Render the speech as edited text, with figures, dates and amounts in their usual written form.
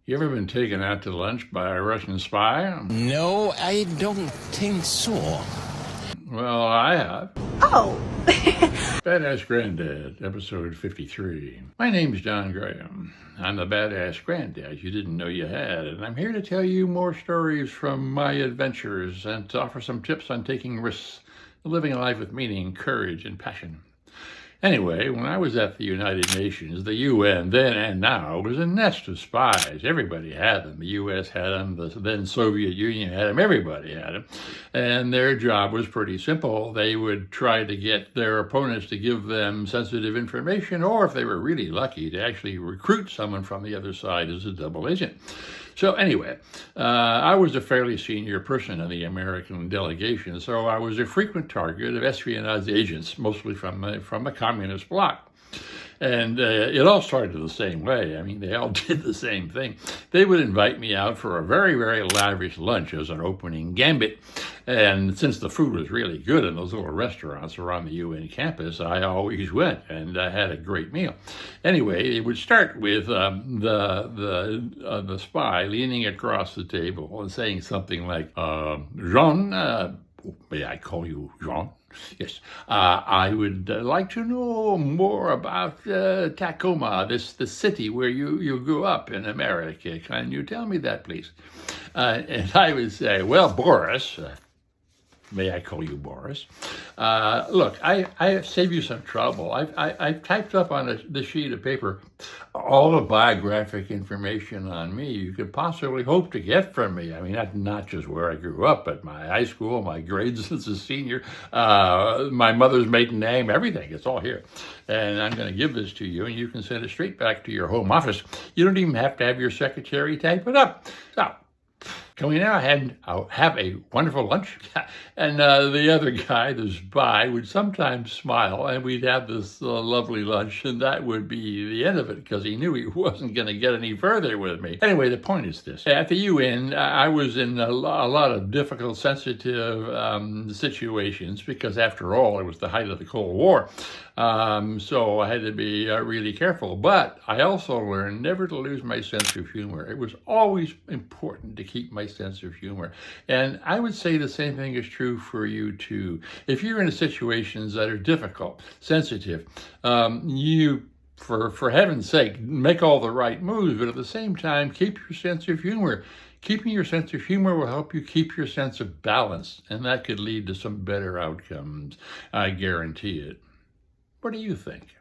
You ever been taken out to lunch by a Russian spy? No, I don't think so. Well, I have. Oh. Badass Granddad, episode 53. My name's John Graham. I'm the badass granddad you didn't know you had, and I'm here to tell you more stories from my adventures and to offer some tips on taking risks, living a life with meaning, courage, and passion. Anyway, when I was at the United Nations, the UN then and now was a nest of spies. Everybody had them. The US had them, the then Soviet Union had them, everybody had them. And their job was pretty simple. They would try to get their opponents to give them sensitive information, or if they were really lucky, to actually recruit someone from the other side as a double agent. So anyway, I was a fairly senior person in the American delegation, so I was a frequent target of espionage agents, mostly from the communist bloc. And it all started the same way. I mean, they all did the same thing. They would invite me out for a very, very lavish lunch as an opening gambit. And since the food was really good in those little restaurants around the UN campus, I always went and I had a great meal. Anyway, it would start with the spy leaning across the table and saying something like, Jean, may I call you Jean? Yes, I would like to know more about Tacoma, the city where you grew up in America. Can you tell me that, please? And I would say, well, Boris, may I call you Boris? Look, I saved you some trouble. I've typed up on this sheet of paper all the biographic information on me you could possibly hope to get from me. I mean, not just where I grew up, but my high school, my grades as a senior, my mother's maiden name, everything. It's all here. And I'm going to give this to you, and you can send it straight back to your home office. You don't even have to have your secretary type it up. So, can we now have a wonderful lunch? And the other guy, the spy, would sometimes smile, and we'd have this lovely lunch, and that would be the end of it, because he knew he wasn't going to get any further with me. Anyway, the point is this. At the UN, I was in a lot of difficult, sensitive situations, because after all, it was the height of the Cold War. So I had to be really careful. But I also learned never to lose my sense of humor. It was always important to keep my sense of humor. And I would say the same thing is true for you too. If you're in situations that are difficult, sensitive, for heaven's sake, make all the right moves, but at the same time, keep your sense of humor. Keeping your sense of humor will help you keep your sense of balance, and that could lead to some better outcomes. I guarantee it. What do you think?